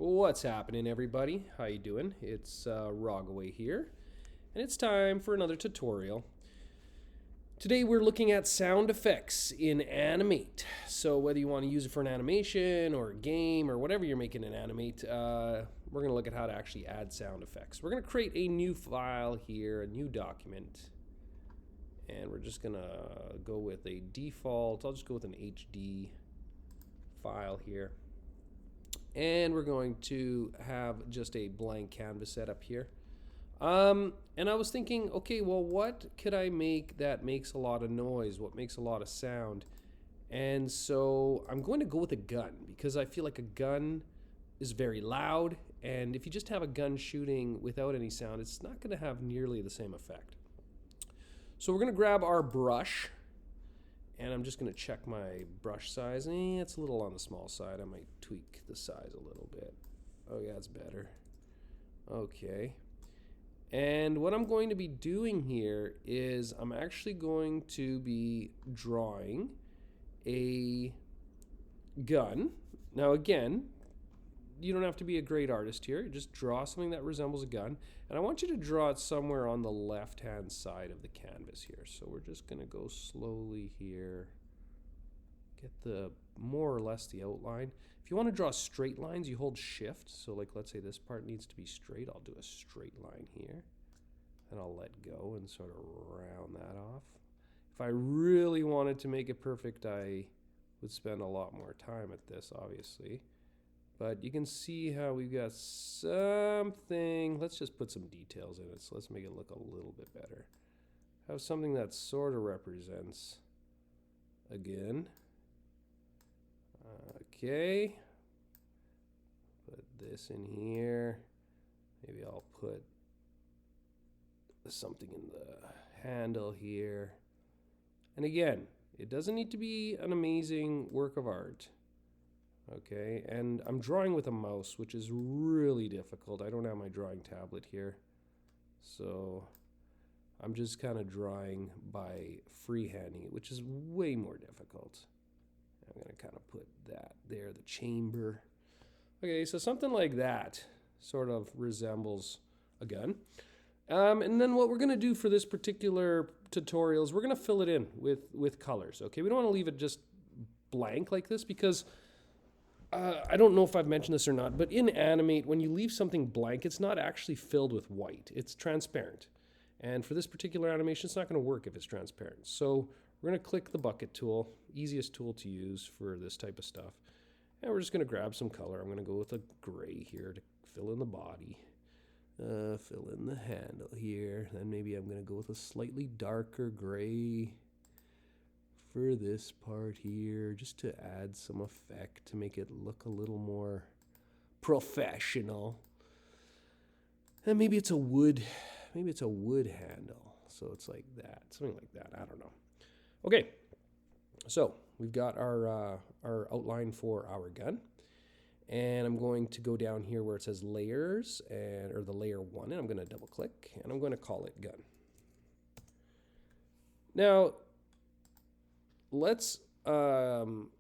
What's happening, everybody? How you doing? It's Rogaway here, and it's time for another tutorial. Today we're looking at sound effects in Animate. So whether you want to use it for an animation or a game or whatever you're making in Animate, we're going to look at how to actually add sound effects. We're going to create a new file here, a new document, and we're just going to go with a default. I'll just go with an HD file here. And we're going to have just a blank canvas set up here. And I was thinking, okay, well, what could I make that makes a lot of noise? What makes a lot of sound? And so I'm going to go with a gun because I feel like a gun is very loud. And if you just have a gun shooting without any sound, it's not going to have nearly the same effect. So we're going to grab our brush. And I'm just going to check my brush size. It's a little on the small side. I might tweak the size a little bit. Oh yeah, it's better. Okay. And what I'm going to be doing here is I'm actually going to be drawing a gun. Now again, you don't have to be a great artist here. Just draw something that resembles a gun. And I want you to draw it somewhere on the left-hand side of the canvas here. So we're just going to go slowly here. Get the more or less the outline. If you want to draw straight lines, you hold shift. So like let's say this part needs to be straight. I'll do a straight line here. And I'll let go and sort of round that off. If I really wanted to make it perfect, I would spend a lot more time at this, obviously. But you can see how we've got something. Let's just put some details in it. So let's make it look a little bit better. Have something that sort of represents a gun. Okay. Put this in here. Maybe I'll put something in the handle here. And again, it doesn't need to be an amazing work of art. Okay, and I'm drawing with a mouse, which is really difficult. I don't have my drawing tablet here. So I'm just kind of drawing by freehanding it, which is way more difficult. I'm going to kind of put that there, the chamber. Okay, so something like that sort of resembles a gun. And then what we're going to do for this particular tutorial is we're going to fill it in with colors. Okay, we don't want to leave it just blank like this because I don't know if I've mentioned this or not, but in Animate, when you leave something blank, it's not actually filled with white. It's transparent. And for this particular animation, it's not going to work if it's transparent. So we're going to click the bucket tool, easiest tool to use for this type of stuff. And we're just going to grab some color. I'm going to go with a gray here to fill in the body. Fill in the handle here. Then maybe I'm going to go with a slightly darker gray for this part here, just to add some effect to make it look a little more professional. And maybe it's a wood handle, so it's like that, something like that. I don't know. Okay, so we've got our outline for our gun, and I'm going to go down here where it says layers or the layer 1, and I'm going to double click, and I'm going to call it gun. Now let's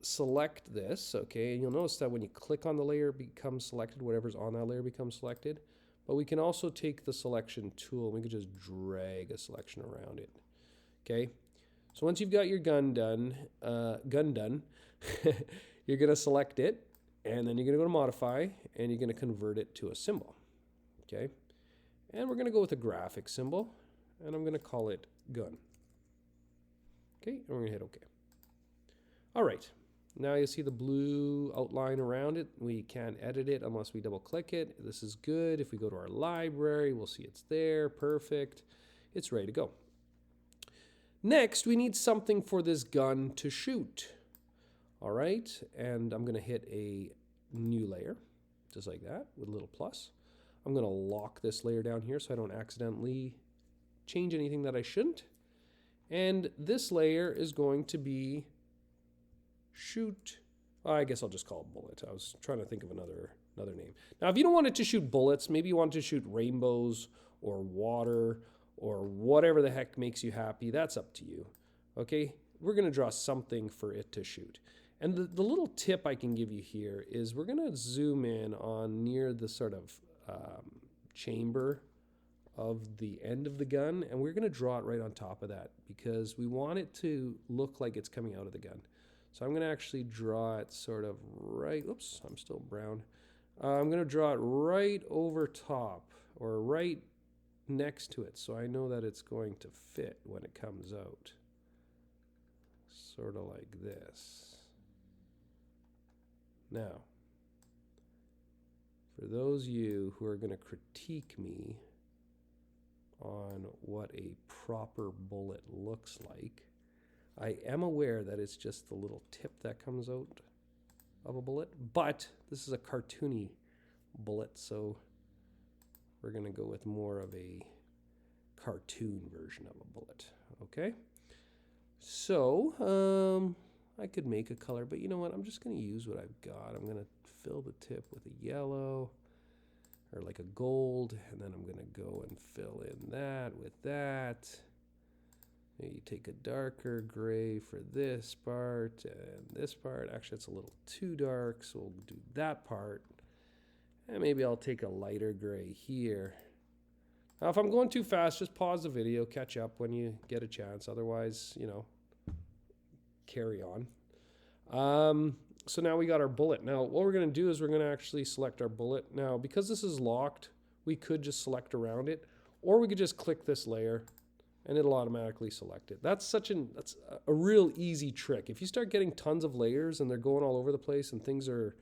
select this, okay, and you'll notice that when you click on the layer, it becomes selected, whatever's on that layer becomes selected. But we can also take the selection tool, and we can just drag a selection around it, okay? So once you've got your gun done, you're gonna select it, and then you're gonna go to modify, and you're gonna convert it to a symbol, okay? And we're gonna go with a graphic symbol, and I'm gonna call it gun. Okay, and we're gonna hit OK. All right, now you see the blue outline around it. We can't edit it unless we double click it. This is good. If we go to our library, we'll see it's there. Perfect. It's ready to go. Next, we need something for this gun to shoot. All right, and I'm going to hit a new layer, just like that, with a little plus. I'm going to lock this layer down here so I don't accidentally change anything that I shouldn't. And this layer is going to be shoot. I guess I'll just call it bullet. I was trying to think of another name. Now, if you don't want it to shoot bullets, maybe you want it to shoot rainbows or water or whatever the heck makes you happy. That's up to you. Okay, we're going to draw something for it to shoot. And the little tip I can give you here is we're going to zoom in on near the sort of chamber of the end of the gun, and we're going to draw it right on top of that because we want it to look like it's coming out of the gun. So I'm going to actually draw it sort of right, oops, I'm still brown. I'm going to draw it right over top or right next to it so I know that it's going to fit when it comes out. Sort of like this. Now, for those of you who are going to critique me on what a proper bullet looks like, I am aware that it's just the little tip that comes out of a bullet, but this is a cartoony bullet, so we're going to go with more of a cartoon version of a bullet. Okay, so I could make a color, but you know what, I'm just going to use what I've got. I'm going to fill the tip with a yellow or like a gold, and then I'm going to go and fill in that with that. You take a darker gray for this part and this part. Actually, it's a little too dark, so we'll do that part. And maybe I'll take a lighter gray here. Now, if I'm going too fast, just pause the video, catch up when you get a chance. Otherwise, you know, carry on. So now we got our bullet. Now, what we're going to do is we're going to actually select our bullet. Now, because this is locked, we could just select around it, or we could just click this layer and it'll automatically select it. That's a real easy trick. If you start getting tons of layers and they're going all over the place and things are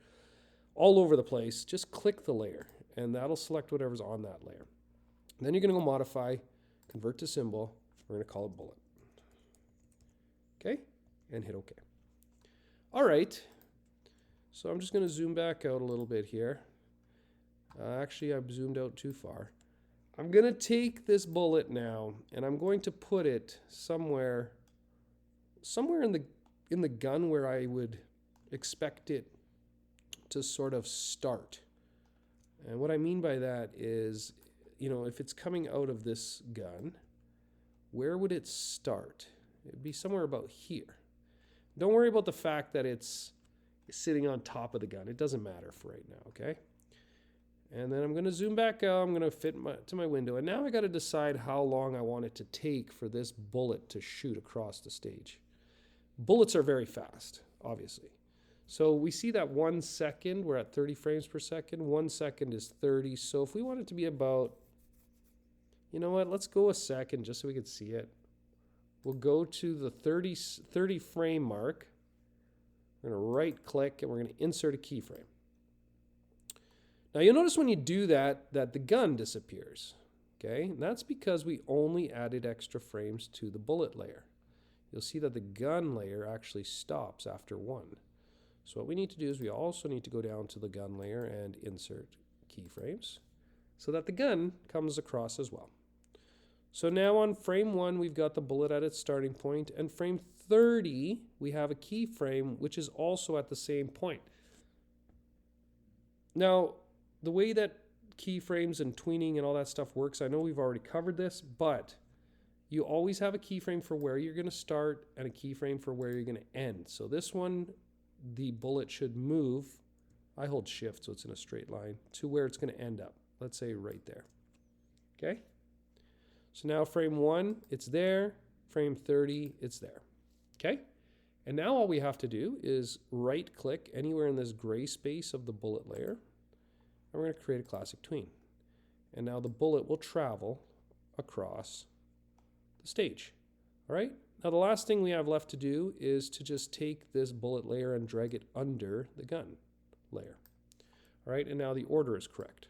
all over the place, just click the layer and that'll select whatever's on that layer. And then you're going to go modify, convert to symbol. We're going to call it bullet. Okay, and hit OK. All right, so I'm just going to zoom back out a little bit here. Actually, I've zoomed out too far. I'm going to take this bullet now and I'm going to put it somewhere in the gun where I would expect it to sort of start. And what I mean by that is, you know, if it's coming out of this gun, where would it start? It'd be somewhere about here. Don't worry about the fact that it's sitting on top of the gun. It doesn't matter for right now, okay? And then I'm going to zoom back out. I'm going to fit to my window. And now I got to decide how long I want it to take for this bullet to shoot across the stage. Bullets are very fast, obviously. So we see that 1 second, we're at 30 frames per second. 1 second is 30. So if we want it to be about, you know what, let's go a second just so we can see it. We'll go to the 30 frame mark. We're going to right click and we're going to insert a keyframe. Now you'll notice when you do that, that the gun disappears. Okay, and that's because we only added extra frames to the bullet layer. You'll see that the gun layer actually stops after 1. So what we need to do is we also need to go down to the gun layer and insert keyframes so that the gun comes across as well. So now on frame 1, we've got the bullet at its starting point, and frame 30, we have a keyframe which is also at the same point. Now, the way that keyframes and tweening and all that stuff works, I know we've already covered this, but you always have a keyframe for where you're going to start and a keyframe for where you're going to end. So this one, the bullet should move, I hold shift so it's in a straight line, to where it's going to end up. Let's say right there. Okay? So now frame 1, it's there. Frame 30, it's there. Okay? And now all we have to do is right click anywhere in this gray space of the bullet layer. And we're going to create a classic tween. And now the bullet will travel across the stage. All right? Now the last thing we have left to do is to just take this bullet layer and drag it under the gun layer. All right? And now the order is correct.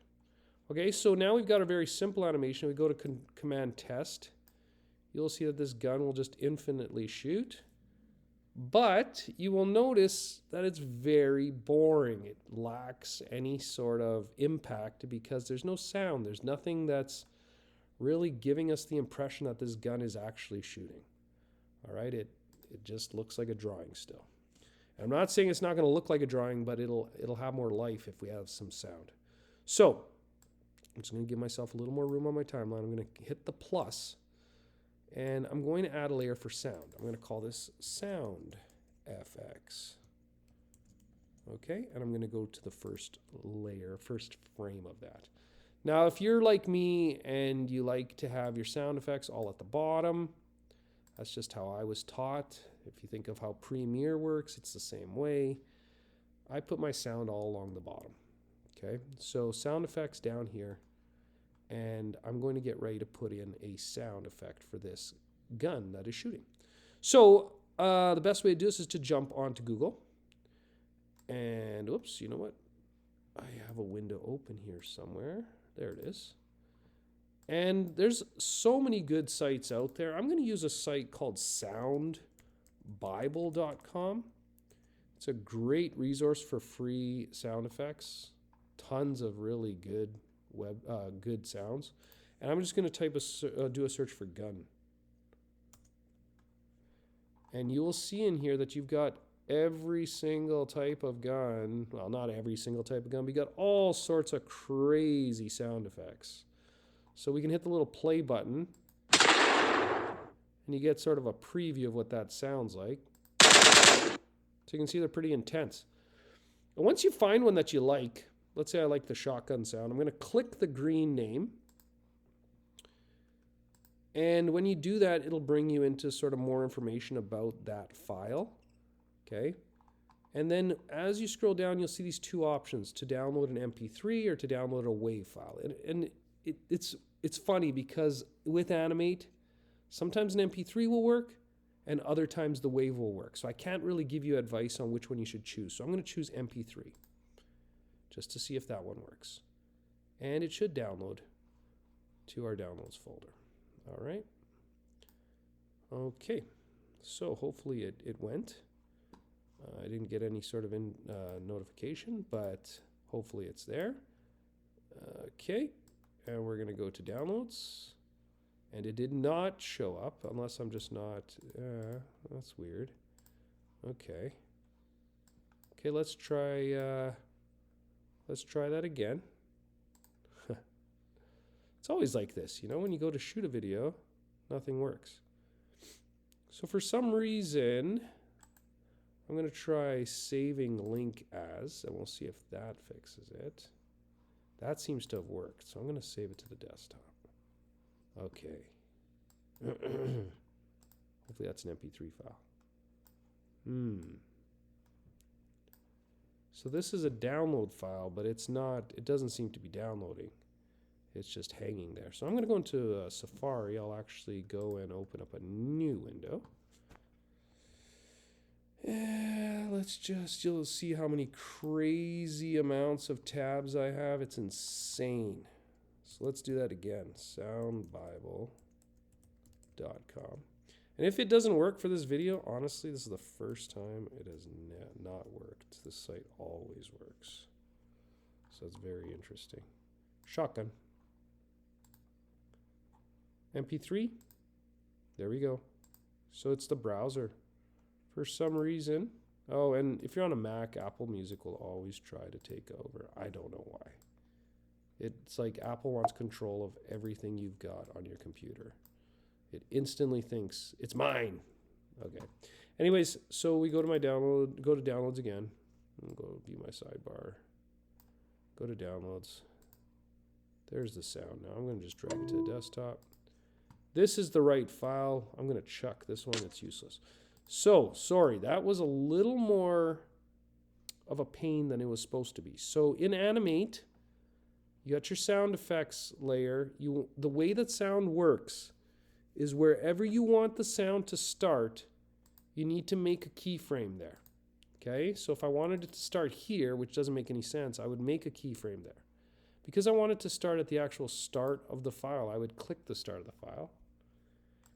Okay, so now we've got a very simple animation. We go to Command Test. You'll see that this gun will just infinitely shoot. But you will notice that it's very boring. It lacks any sort of impact because there's no sound. There's nothing that's really giving us the impression that this gun is actually shooting. All right, it just looks like a drawing still. And I'm not saying it's not going to look like a drawing, but it'll have more life if we have some sound. So I'm just going to give myself a little more room on my timeline. I'm going to hit the plus. And I'm going to add a layer for sound. I'm going to call this Sound FX. Okay, and I'm going to go to the first layer, first frame of that. Now, if you're like me and you like to have your sound effects all at the bottom, that's just how I was taught. If you think of how Premiere works, it's the same way. I put my sound all along the bottom. Okay, so sound effects down here, and I'm going to get ready to put in a sound effect for this gun that is shooting. So the best way to do this is to jump onto Google. And whoops, you know what? I have a window open here somewhere. There it is. And there's so many good sites out there. I'm going to use a site called soundbible.com. It's a great resource for free sound effects. Tons of really good good sounds. And I'm just going to do a search for gun. And you will see in here that you've got every single type of gun. Well, not every single type of gun, but you got all sorts of crazy sound effects. So we can hit the little play button, and you get sort of a preview of what that sounds like. So you can see they're pretty intense. And once you find one that you like, let's say I like the shotgun sound, I'm going to click the green name. And when you do that, it'll bring you into sort of more information about that file. Okay. And then as you scroll down, you'll see these two options: to download an MP3 or to download a WAV file. And it's funny because with Animate, sometimes an MP3 will work and other times the WAV will work. So I can't really give you advice on which one you should choose. So I'm going to choose MP3 just to see if that one works. And it should download to our downloads folder. All right. Okay. So hopefully it went. I didn't get any sort of notification, but hopefully it's there. Okay, and we're going to go to downloads, and it did not show up unless I'm just not. That's weird. Okay. Okay, let's try that again. It's always like this, you know, when you go to shoot a video, nothing works. So for some reason, I'm going to try saving link as, and we'll see if that fixes it. That seems to have worked, so I'm going to save it to the desktop. Okay. Hopefully that's an MP3 file. So this is a download file, but it's not, it doesn't seem to be downloading. It's just hanging there. So I'm going to go into Safari. I'll actually go and open up a new window. You'll see how many crazy amounts of tabs I have. It's insane. So let's do that again. Soundbible.com. And if it doesn't work for this video, honestly, this is the first time it has not worked. This site always works. So it's very interesting. Shotgun. MP3. There we go. So it's the browser. For some reason, oh, and if you're on a Mac, Apple Music will always try to take over. I don't know why. It's like Apple wants control of everything you've got on your computer. It instantly thinks, it's mine. Okay. Anyways, so we go to my download, go to downloads again. I'll go view my sidebar. Go to downloads. There's the sound now. I'm going to just drag it to the desktop. This is the right file. I'm going to chuck this one. It's useless. So, sorry, that was a little more of a pain than it was supposed to be. So in Animate, you got your sound effects layer. The way that sound works is wherever you want the sound to start, you need to make a keyframe there. Okay, so if I wanted it to start here, which doesn't make any sense, I would make a keyframe there. Because I want it to start at the actual start of the file, I would click the start of the file.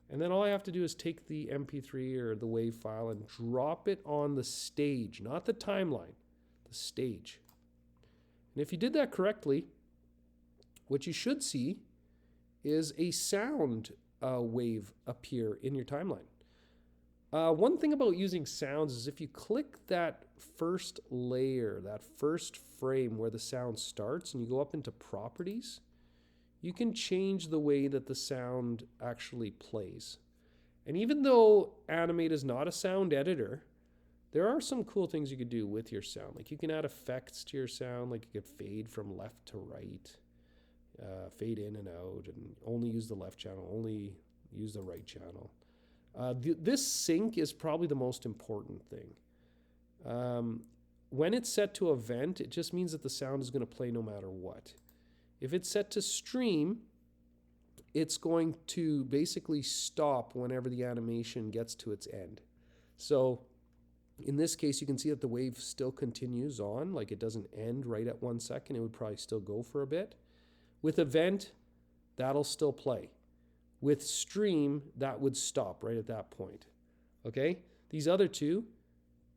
And then all I have to do is take the MP3 or the WAV file and drop it on the stage, not the timeline, the stage. And if you did that correctly, what you should see is a sound wave appear in your timeline. One thing about using sounds is if you click that first layer, that first frame where the sound starts, and you go up into properties, you can change the way that the sound actually plays. And even though Animate is not a sound editor, There are some cool things you could do with your sound. Like you can add effects to your sound, like you could fade from left to right, fade in and out, and only use the left channel, only use the right channel. This sync is probably the most important thing. When it's set to event, it just means that the sound is going to play no matter what. If it's set to stream, it's going to basically stop whenever the animation gets to its end. So in this case, you can see that the wave still continues on, like it doesn't end right at 1 second. It would probably still go for a bit. With event, that'll still play. With stream, that would stop right at that point. Okay? These other two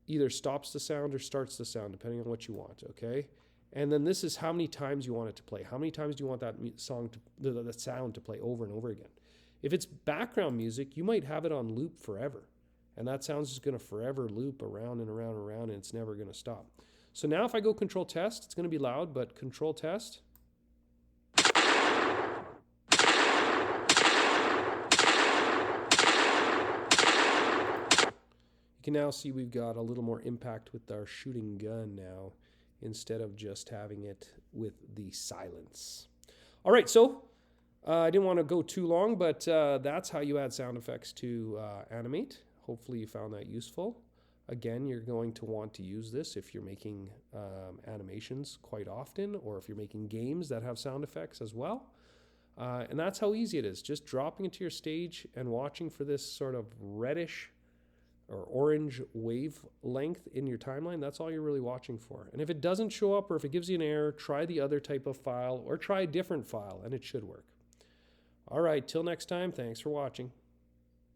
either stops the sound or starts the sound, depending on what you want. Okay? And then this is how many times you want it to play. How many times do you want that song to, the sound to play over and over again? If it's background music, you might have it on loop forever. And that sound's just going to forever loop around and around and around, and it's never going to stop. So now if I go control test, it's going to be loud, but control test. You can now see we've got a little more impact with our shooting gun now, instead of just having it with the silence. All right, so I didn't want to go too long, but that's how you add sound effects to Animate. Hopefully you found that useful. Again, you're going to want to use this if you're making animations quite often, or if you're making games that have sound effects as well. And that's how easy it is. Just dropping it to your stage and watching for this sort of reddish or orange wavelength in your timeline. That's all you're really watching for. And if it doesn't show up, or if it gives you an error, try the other type of file or try a different file and it should work. All right, till next time, thanks for watching.